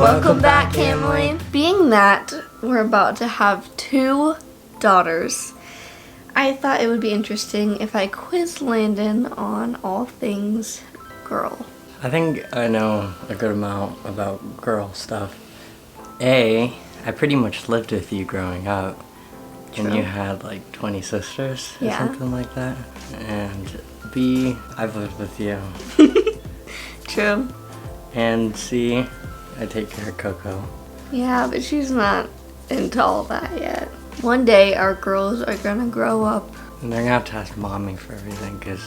Welcome back, Camily. Being that we're about to have 2 daughters, I thought it would be interesting if I quizzed Landon on all things girl. I think I know a good amount about girl stuff. I pretty much lived with you growing up. True. And you had like 20 sisters or Yeah. something like that. And B, I've lived with you. True. And C, I take care of Coco. Yeah, but she's not into all that yet. One day our girls are gonna grow up. And they're gonna have to ask mommy for everything because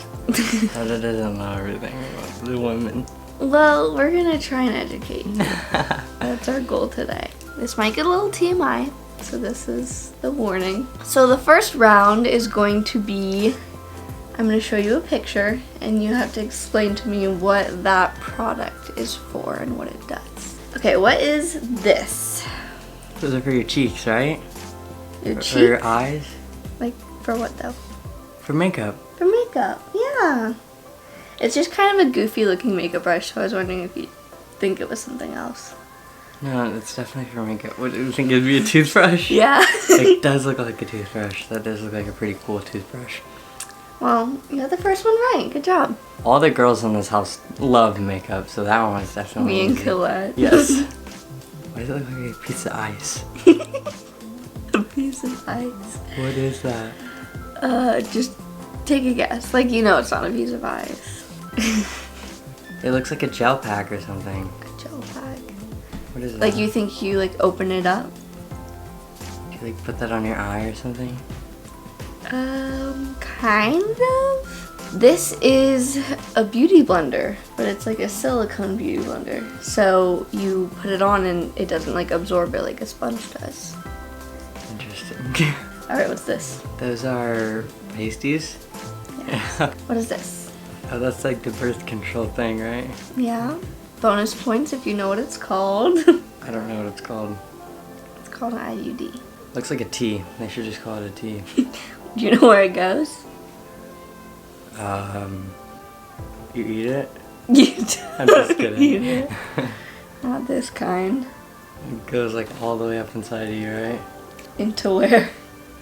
Dada doesn't know everything about the women. Well, we're gonna try and educate you. That's our goal today. This might get a little TMI, so this is the warning. So the first round is going to be, I'm gonna show you a picture and you have to explain to me what that product is for and what it does. Okay, what is this? Those are for your cheeks, right? Your For cheeks? your eyes? Like, for what though? For makeup. For makeup, yeah. It's just kind of a goofy looking makeup brush, so I was wondering if you'd think it was something else. No, it's definitely for makeup. What, do you think it'd be a toothbrush? Yeah. It does look like a toothbrush. That does look like a pretty cool toothbrush. Well, you got the first one right. Good job. All the girls in this house love makeup, so that one was definitely Me and easy. Colette. Yes. Why does it look like a piece of ice? A piece of ice. What is that? Just take a guess. Like, you know it's not a piece of ice. It looks like a gel pack or something. A gel pack. What is that? Like, you think you, like, open it up? You like put that on your eye or something? Kind of. This is a beauty blender, but it's like a silicone beauty blender. So you put it on and it doesn't like absorb it like a sponge does. Interesting. Alright, what's this? Those are pasties? Yes. What is this? Oh, that's like the birth control thing, right? Yeah. Bonus points if you know what it's called. I don't know what it's called. It's called an IUD. Looks like a tea. They should just call it a tea. Do you know where it goes? You eat it? You don't I'm just kidding. eat it. Not this kind. It goes like all the way up inside of you, right? Into where?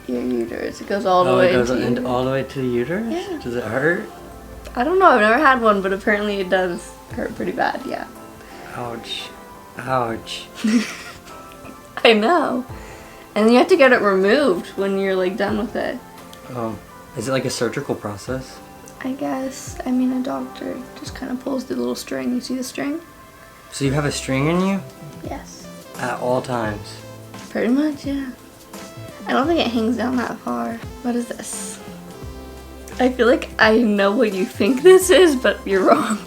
Your uterus. It goes all the Oh, way it goes into you. all the way to the uterus? Yeah. Does it hurt? I don't know. I've never had one, but apparently it does hurt pretty bad. Yeah. Ouch. Ouch. I know. And you have to get it removed when you're like done with it. Is it like a surgical process? I guess. I mean, a doctor just kind of pulls the little string. You see the string? So you have a string in you? Yes. At all times? Pretty much, yeah. I don't think it hangs down that far. What is this? I feel like I know what you think this is, but you're wrong.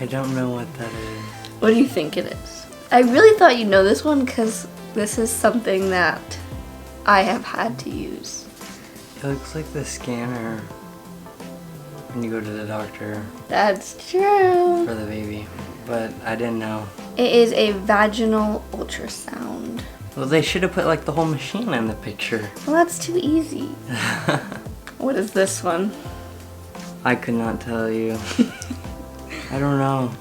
I don't know what that is. What do you think it is? I really thought you'd know this one because this is something that I have had to use. It looks like the scanner when you go to the doctor That's true. for the baby, but I didn't know. It is a vaginal ultrasound. Well, they should have put like the whole machine in the picture. Well, that's too easy. What is this one? I could not tell you. I don't know.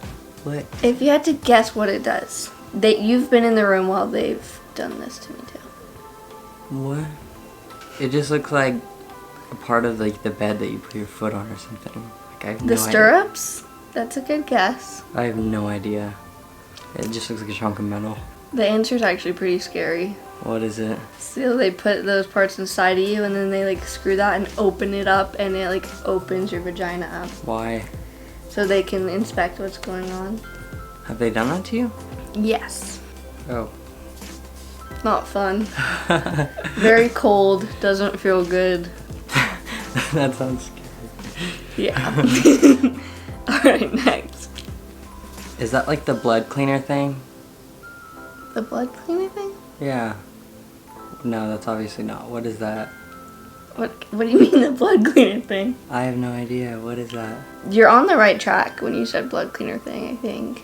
What? If you had to guess what it does, you've been in the room while they've done this to me too. What? It just looks like a part of like the bed that you put your foot on or something. Like I have The no stirrups? That's a good guess. idea. I have no idea. It just looks like a chunk of metal. The answer is actually pretty scary. What is it? So they put those parts inside of you and then they like screw that and open it up and it like opens your vagina up. Why? So they can inspect what's going on. Have they done that to you? Yes. Oh. Not fun. Very cold. Doesn't feel good. That sounds scary. Yeah. Alright, next. Is that like the blood cleaner thing? The blood cleaner thing? Yeah. No, that's obviously not. What is that? What do you mean the blood cleaner thing? I have no idea. What is that? You're on the right track when you said blood cleaner thing, I think.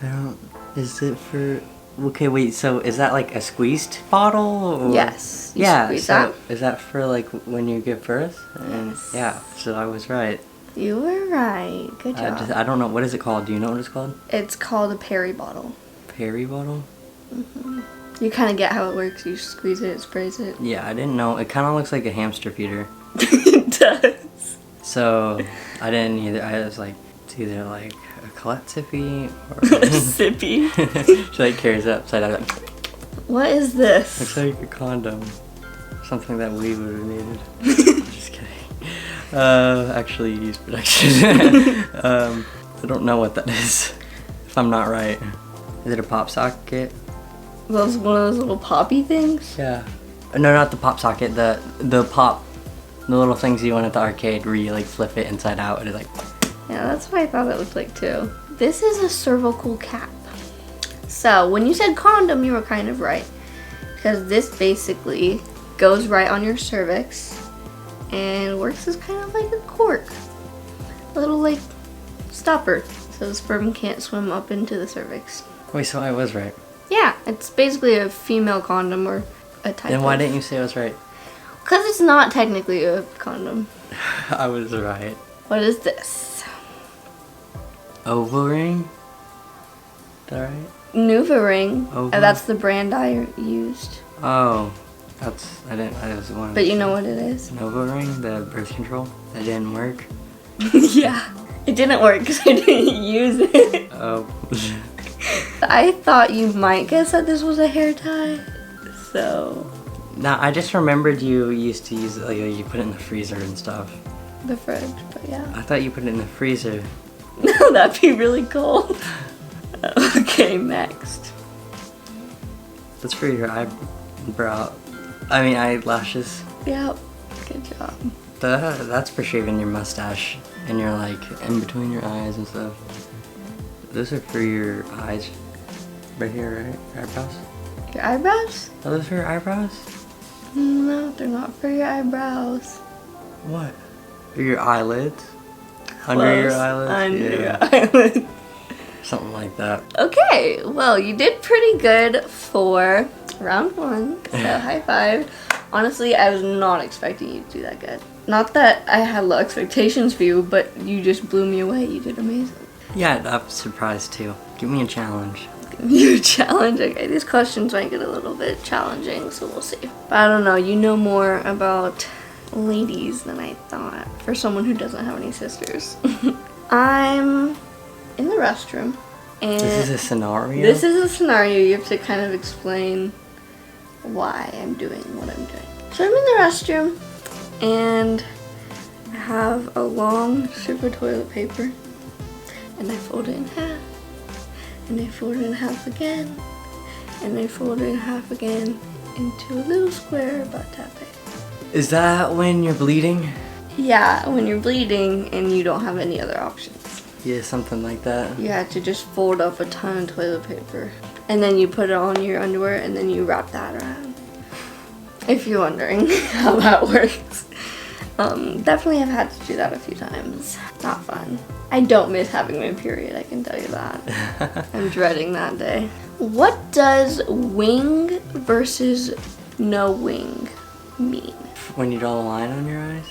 I don't... Is it for... Okay, wait, so is that like a squeezed bottle? Or... Yes. You Yeah, squeeze so that. is that for like when you give birth? And Yes. yeah, so I was right. You were right. Good job. I don't know. What is it called? Do you know what it's called? It's called a peri bottle. Perry bottle? You kind of get how it works. You squeeze it, it sprays it. Yeah, I didn't know. It kind of looks like a hamster feeder. It does. So, I didn't either. I was like, it's either like a Colette sippy or... Sippy. She like carries it upside down. Like, What is this? looks like a condom. Something that we would have needed. Just kidding. Actually used production. I don't know what that is. If I'm not right. Is it a pop socket? Those one of those little poppy things? Yeah. No, not the pop socket. The little things you want at the arcade where you like flip it inside out and it's like... Yeah, that's what I thought it looked like too. This is a cervical cap. So when you said condom, you were kind of right. Because this basically goes right on your cervix and works as kind of like a cork. A little like stopper. So the sperm can't swim up into the cervix. Wait, so I was right. Yeah, it's basically a female condom or a type Then why of... didn't you say I was right? Because it's not technically a condom. I was right. What is this? Ovaring? Is that right? NuvaRing. Ova? That's the brand I used. Oh, I was one. But you know what it is? Novaring, the birth control, that didn't work. Yeah. It didn't work because I didn't use it. Oh. I thought you might guess that this was a hair tie. So, Nah, I just remembered you used to use it, like you put it in the freezer and stuff. the fridge, but yeah. I thought you put it in the freezer. No, that'd be really cold. Okay, next. That's for your eyelashes. Yep. Good job. That's for shaving your mustache and your like in between your eyes and stuff. Those are for your eyes. Right here, right? Your eyebrows? Your eyebrows? Are those for your eyebrows? No, they're not for your eyebrows. What? Or your eyelids? Under your Close. eyelids? Under Yeah. your eyelids. Something like that. Okay, well, you did pretty good for round one, so high five. Honestly, I was not expecting you to do that good. Not that I had low expectations for you, but you just blew me away. You did amazing. Yeah, I'm surprised too. Give me a challenge. Your challenge. Okay, these questions might get a little bit challenging, so we'll see. But I don't know, you know more about ladies than I thought for someone who doesn't have any sisters. I'm in the restroom, and This is a scenario? this is a scenario you have to kind of explain why I'm doing what I'm doing. So I'm in the restroom, and I have a long strip of toilet paper, and I fold it in half, and I fold it in half again, and I fold it in half again into a little square about that big. Is that when you're bleeding? Yeah, when you're bleeding and you don't have any other options. Yeah, something like that. You have to just fold up a ton of toilet paper. And then you put it on your underwear and then you wrap that around. If you're wondering how that works. Definitely have had to do that a few times. Not fun. I don't miss having my period, I can tell you that. I'm dreading that day. What does wing versus no wing mean? When you draw the line on your eyes?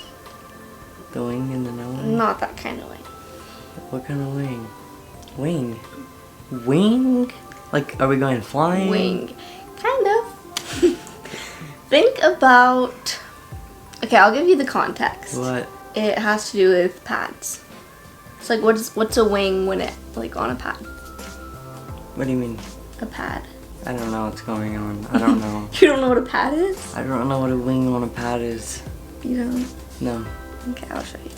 The wing and the no wing? Not that kind of wing. What kind of wing? Wing? Wing? Like, are we going flying? Wing. Kind of. Think about... Okay, I'll give you the context. What? It has to do with pads. It's like, what's a wing when it, like, on a pad? What do you mean? A pad. I don't know what's going on. I don't know. You don't know what a pad is? I don't know what a wing on a pad is. You don't? No. Okay, I'll show you.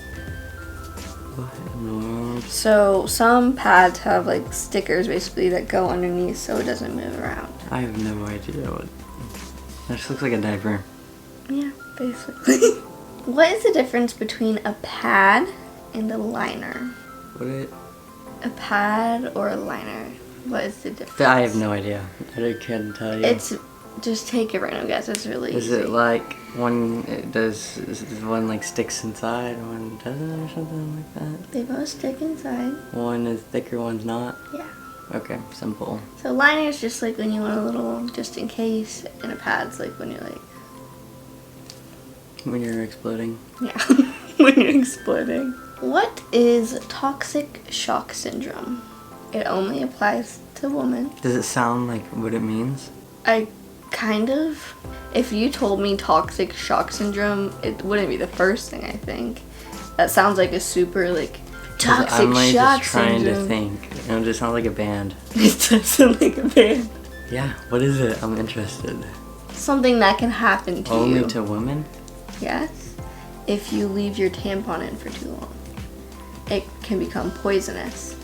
What in the world? So, some pads have, like, stickers, basically, that go underneath so it doesn't move around. I have no idea what... That just looks like a diaper. Yeah, basically. What is the difference between a pad and a liner? What it... A pad or a liner? What is the difference? I have no idea. I couldn't tell you. It's... Just take a random guess. It's really Is easy. it like one is one like sticks inside, one doesn't, or something like that? They both stick inside. One is thicker, one's not? Yeah. Okay, simple. So liner is just like when you want a little just in case, and a pad's like when you're like... When you're exploding. Yeah, when you're exploding. What is toxic shock syndrome? It only applies to woman. Does it sound like what it means? I kind of. If you told me toxic shock syndrome, it wouldn't be the first thing I think. That sounds like a super like toxic I'm like shock just trying syndrome. to think. It just sounds like a band. It does sound like a band. Yeah, what is it? I'm interested. Something that can happen to you. Only to women? Yes. If you leave your tampon in for too long, it can become poisonous.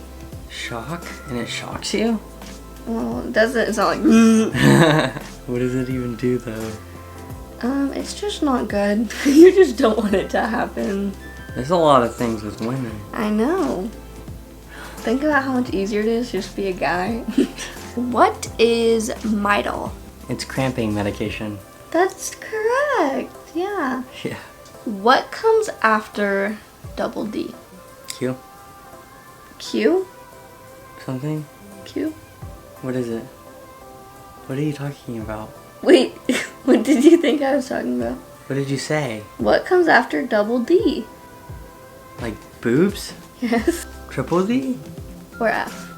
Shock? And it shocks you? Well, it doesn't. It's not like. What does it even do though? It's just not good. You just don't want it to happen. There's a lot of things with women. I know. Think about how much easier it is just to be a guy. What is Midol? It's cramping medication. That's correct. Yeah. Yeah. What comes after double D? Q? Q? Something? Q? What is it? What are you talking about? Wait, what did you think I was talking about? What did you say? What comes after double D? Like boobs? Yes. Triple D? Or F?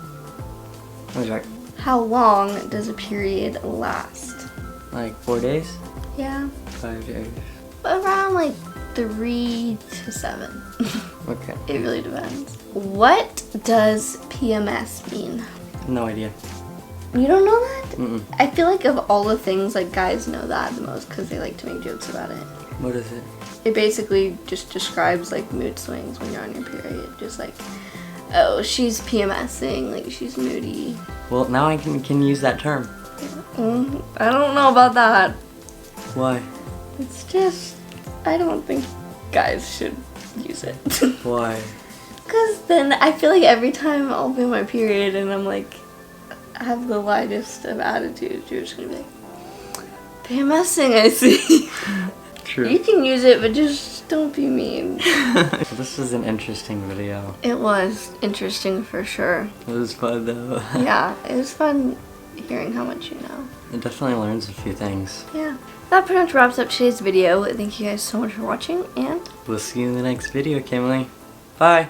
I was like, How long does a period last? like 4 days? Yeah. 5 days. Around like 3 to 7. Okay. It really depends. What does PMS mean? No idea. You don't know that? Mm-mm. I feel like of all the things, like guys know that the most because they like to make jokes about it. What is it? It basically just describes like mood swings when you're on your period. Just like, oh, she's PMSing, like she's moody. Well, now I can use that term. I don't know about that. Why? It's just, I don't think guys should use it. Why? Because then I feel like every time I'll be on my period and I'm like, I have the lightest of attitudes, you're just gonna be like, PMSing, I see. True. You can use it, but just don't be mean. This was an interesting video. It was interesting for sure. It was fun though. Yeah, it was fun hearing how much you know. It definitely learns a few things. Yeah. That pretty much wraps up today's video. Thank you guys so much for watching, and We'll see you in the next video, Kimberly. Bye.